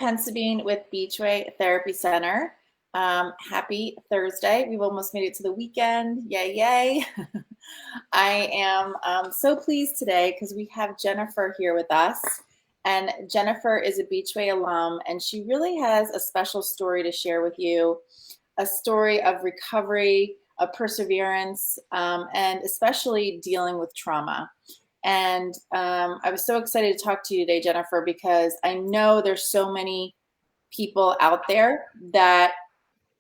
Pensabene with Beachway Therapy Center. Happy Thursday. We've almost made it to the weekend. Yay, yay. I am so pleased today because we have Jennifer here with us. And Jennifer is a Beachway alum, and she really has a special story to share with you, a story of recovery, of perseverance, and especially dealing with trauma. And I was so excited to talk to you today, Jennifer, because I know there's so many people out there that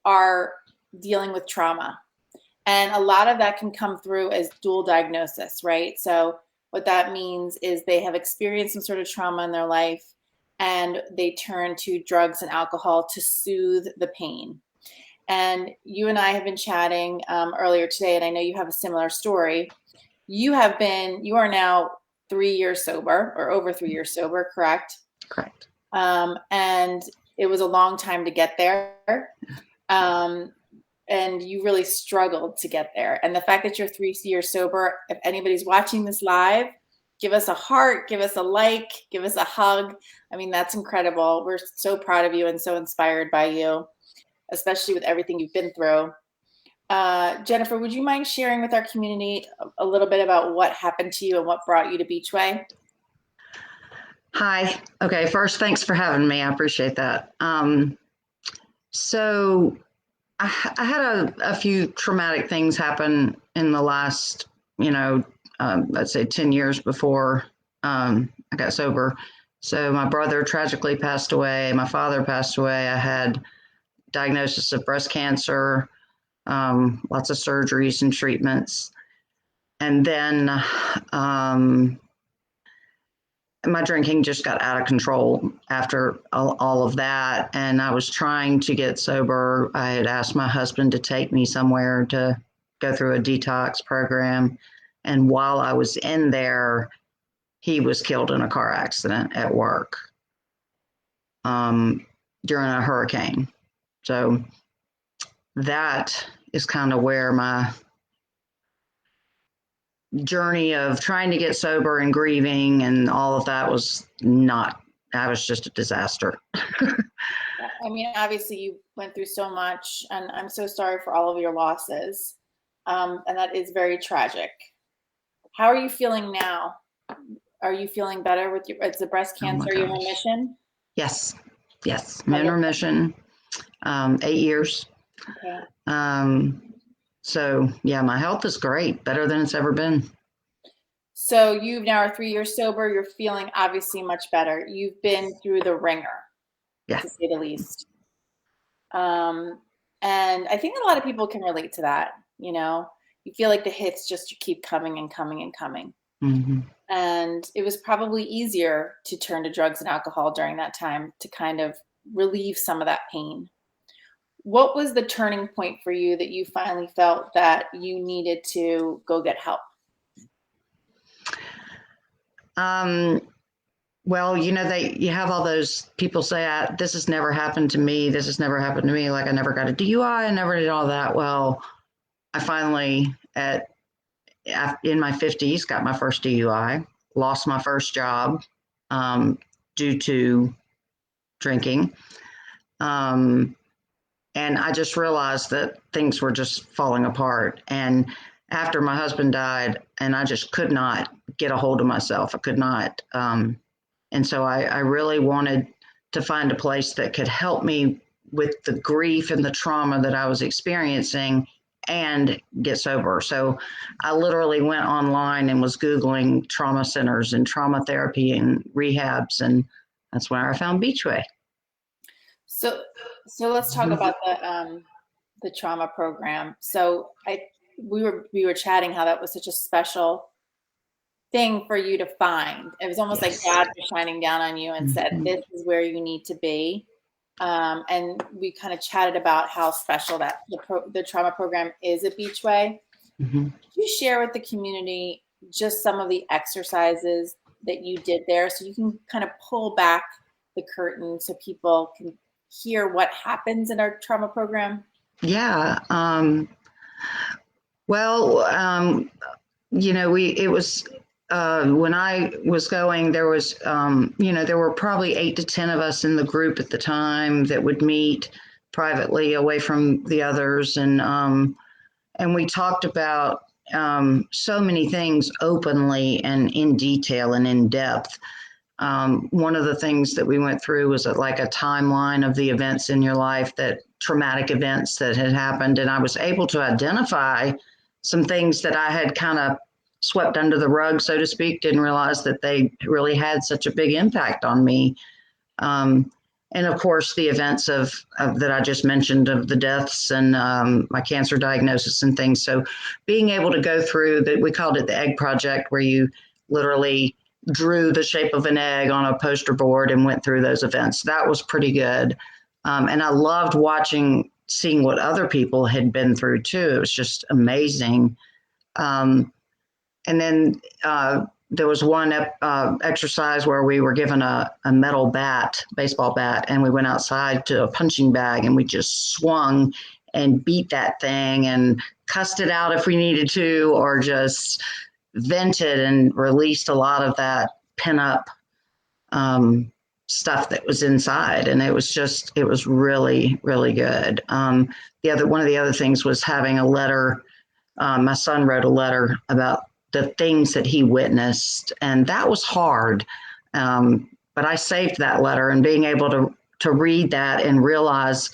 are dealing with trauma. And a lot of that can come through as dual diagnosis, right? So what that means is they have experienced some sort of trauma in their life and they turn to drugs and alcohol to soothe the pain. And you and I have been chatting earlier today, and I know you have a similar story. You are now 3 years sober, or over 3 years sober, correct? Correct. And it was a long time to get there. And you really struggled to get there. And the fact that you're 3 years sober, if anybody's watching this live, give us a heart, give us a like, give us a hug. I mean, that's incredible. We're so proud of you and so inspired by you, especially with everything you've been through. Jennifer, would you mind sharing with our community a little bit about what happened to you and what brought you to Beachway? Hi. Okay. First, thanks for having me. I appreciate that. So I had a few traumatic things happen in the last, let's say 10 years before I got sober. So my brother tragically passed away. My father passed away. I had diagnosis of breast cancer, lots of surgeries and treatments. And then my drinking just got out of control after all of that. And I was trying to get sober. I had asked my husband to take me somewhere to go through a detox program. And while I was in there, he was killed in a car accident at work during a hurricane. So that is kind of where my journey of trying to get sober and grieving and all of that was not, that was just a disaster. I mean, obviously you went through so much, and I'm so sorry for all of your losses. And that is very tragic. How are you feeling now? Are you feeling better with your, it's the breast cancer, your remission? Yes. I'm in remission, 8 years. Okay. So yeah, my health is great, better than it's ever been. So you now are 3 years sober. You're feeling obviously much better. You've been through the ringer, Yeah. to say the least. And I think a lot of people can relate to that. You feel like the hits just keep coming and coming and coming. Mm-hmm. And it was probably easier to turn to drugs and alcohol during that time to kind of relieve some of that pain. What was the turning point for you that you finally felt that you needed to go get help? Well, you have all those people say, this has never happened to me. This has never happened to me. Like I never got a DUI. I never did all that. Well, I finally in my 50s, got my first DUI, lost my first job due to drinking. And I just realized that things were just falling apart. And after my husband died, and I just could not get a hold of myself, I could not. And so I really wanted to find a place that could help me with the grief and the trauma that I was experiencing and get sober. So I literally went online and was Googling trauma centers and trauma therapy and rehabs. And that's where I found Beachway. So let's talk about the trauma program. So we were chatting how that was such a special thing for you to find. It was almost like God was shining down on you and said, "This is where you need to be." And we kind of chatted about how special that the trauma program is at Beachway. Could you share with the community just some of the exercises that you did there so you can kind of pull back the curtain so people can hear what happens in our trauma program? Yeah. Well, it was when I was going, there was, there were probably 8 to 10 of us in the group at the time that would meet privately away from the others. And we talked about so many things openly and in detail and in depth. One of the things that we went through was like a timeline of the events in your life, that traumatic events that had happened. And I was able to identify some things that I had kind of swept under the rug, so to speak, didn't realize that they really had such a big impact on me. Um, and of course, the events of that I just mentioned, of the deaths and my cancer diagnosis and things. So being able to go through that, we called it the egg project, where you literally drew the shape of an egg on a poster board and went through those events. That was pretty good. And I loved seeing what other people had been through too. It was just amazing. Um, and then there was one exercise where we were given a metal bat, baseball bat, and we went outside to a punching bag and we just swung and beat that thing and cussed it out if we needed to, or just vented and released a lot of that pin up um, stuff that was inside. And it was really, really good. One of the other things was having a letter. My son wrote a letter about the things that he witnessed, and that was hard. But I saved that letter, and being able to read that and realize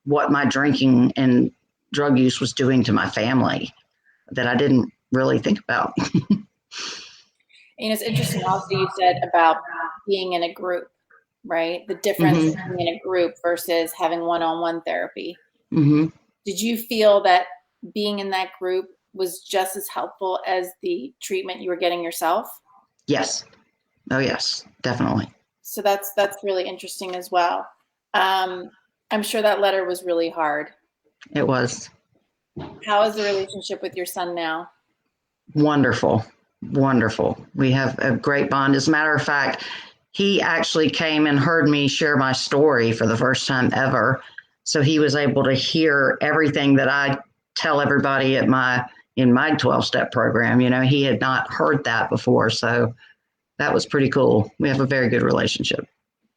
what my drinking and drug use was doing to my family, that I didn't really think about. It's interesting also you said about being in a group, right? The difference Mm-hmm. of being in a group versus having one-on-one therapy. Mm-hmm. Did you feel that being in that group was just as helpful as the treatment you were getting yourself? Yes. Oh, yes, definitely. So that's really interesting as well. I'm sure that letter was really hard. It was How is the relationship with your son now? wonderful. Wonderful. We have a great bond. As a matter of fact, he actually came and heard me share my story for the first time ever. So he was able to hear everything that I tell everybody in my 12-step program. He had not heard that before. So that was pretty cool. We have a very good relationship.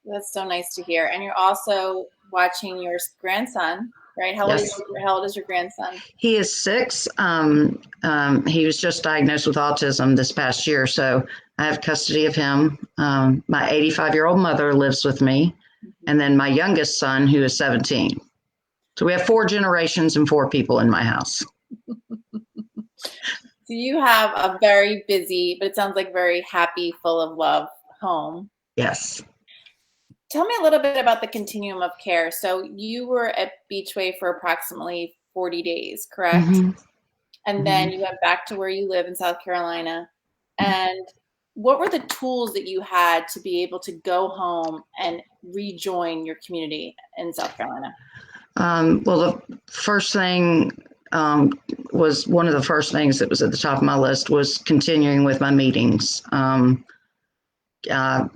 That's so nice to hear. And you're also watching your grandson, right? Yes. How old is your grandson? He is 6. He was just diagnosed with autism this past year, so I have custody of him. My 85-year-old mother lives with me, and then my youngest son, who is 17. So we have 4 generations and 4 people in my house. So you have a very busy, but it sounds like very happy, full of love home. Yes. Tell me a little bit about the continuum of care. So you were at Beachway for approximately 40 days, correct? Mm-hmm. And then you went back to where you live in South Carolina. And what were the tools that you had to be able to go home and rejoin your community in South Carolina? Well, the first thing was one of the first things that was at the top of my list was continuing with my meetings. Uh,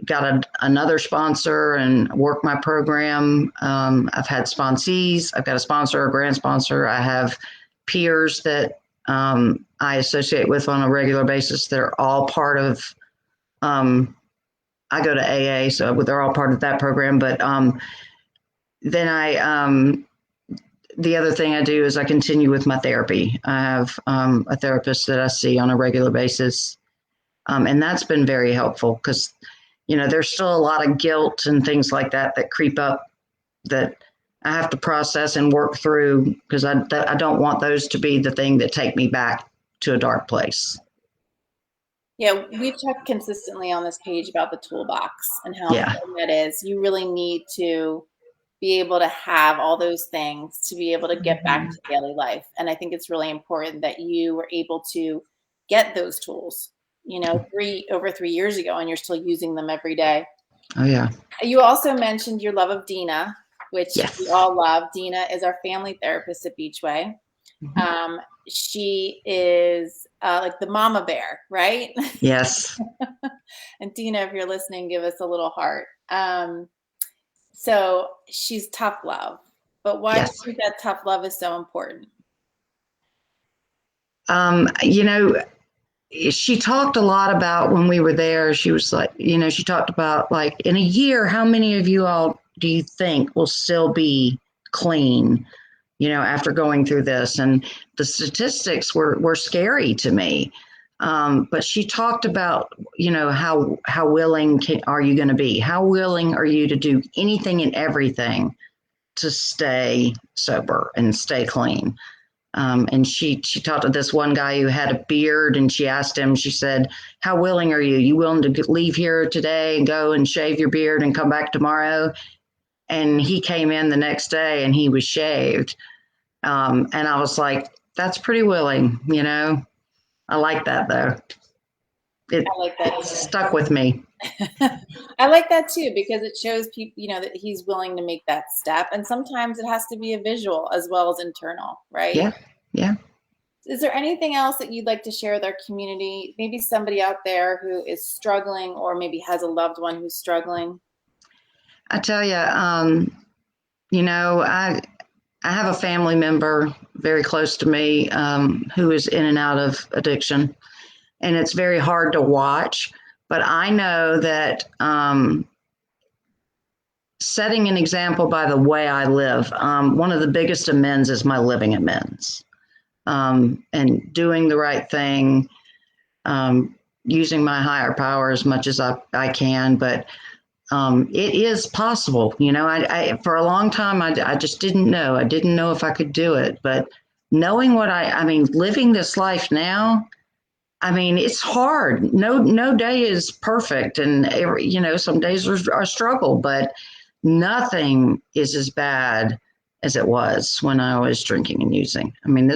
got another sponsor and work my program. I've had sponsees. I've got a sponsor, a grant sponsor. I have peers that I associate with on a regular basis. They're all part of. I go to AA, so they're all part of that program. But then the other thing I do is I continue with my therapy. I have a therapist that I see on a regular basis, and that's been very helpful because there's still a lot of guilt and things like that that creep up that I have to process and work through, because I don't want those to be the thing that take me back to a dark place. Yeah, we've talked consistently on this page about the toolbox and how Yeah. important that is. You really need to be able to have all those things to be able to get back to daily life. And I think it's really important that you were able to get those tools, over 3 years ago, and you're still using them every day. Oh, yeah. You also mentioned your love of Dina, which we Yes. all love. Dina is our family therapist at Beachway. She is like the mama bear, right? Yes. And Dina, if you're listening, give us a little heart. So she's tough love, but why do you Yes. think that tough love is so important? Um, you know, she talked a lot about when we were there. She was like, she talked about like in a year, how many of you all do you think will still be clean, after going through this? And the statistics were scary to me. But she talked about, how willing are you going to be? How willing are you to do anything and everything to stay sober and stay clean? And she talked to this one guy who had a beard, and she asked him, she said, how willing are you? You willing to leave here today and go and shave your beard and come back tomorrow? And he came in the next day and he was shaved. And I was like, that's pretty willing, I like that though. I like that It too. stuck with me. I like that too because it shows people, that he's willing to make that step. And sometimes it has to be a visual as well as internal, right? Yeah. Yeah. Is there anything else that you'd like to share with our community? Maybe somebody out there who is struggling or maybe has a loved one who's struggling? I tell you, I have a family member very close to me who is in and out of addiction, and it's very hard to watch. But I know that setting an example by the way I live, one of the biggest amends is my living amends, and doing the right thing, using my higher power as much as I can. But it is possible. I for a long time, I just didn't know. I didn't know if I could do it. But knowing I mean, living this life now, I mean, it's hard. No day is perfect. And, some days are a struggle, but nothing is as bad as it was when I was drinking and using. I mean,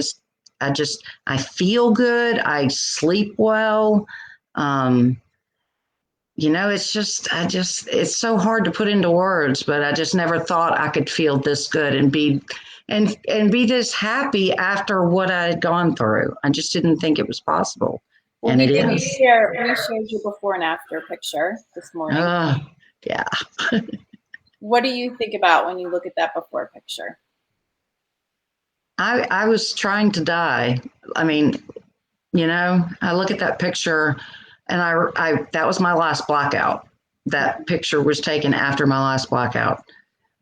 I feel good. I sleep well. Um, it's so hard to put into words, but I just never thought I could feel this good and be this happy after what I had gone through. I just didn't think it was possible. Well, And it is. we shared your before and after picture this morning. Yeah. What do you think about when you look at that before picture? I was trying to die. I mean, I look at that picture and that was my last blackout. That picture was taken after my last blackout.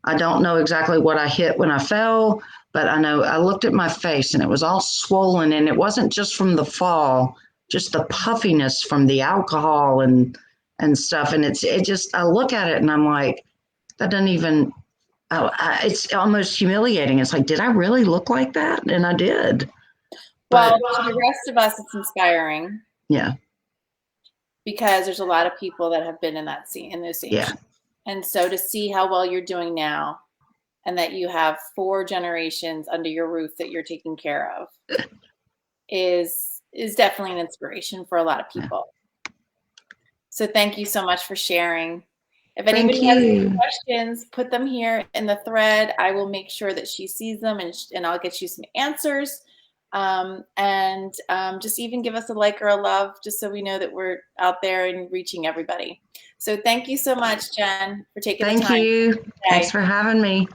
I don't know exactly what I hit when I fell, but I know I looked at my face and it was all swollen, and it wasn't just from the fall, just the puffiness from the alcohol and stuff. And it just, I look at it and I'm like, that doesn't even, it's almost humiliating. It's like, did I really look like that? And I did. Well, But to the rest of us, it's inspiring yeah, because there's a lot of people that have been in that scene, in those same yeah, shoes. And so to see how well you're doing now and that you have 4 generations under your roof that you're taking care of is definitely an inspiration for a lot of yeah. people. So thank you so much for sharing. If Thank anybody has any you. questions, put them here in the thread. I will make sure that she sees them and I'll get you some answers. Just even give us a like or a love just so we know that we're out there and reaching everybody. So thank you so much, Jen, for taking the Thank time you. Thanks today. for having me.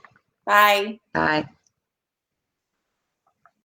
Bye. Bye.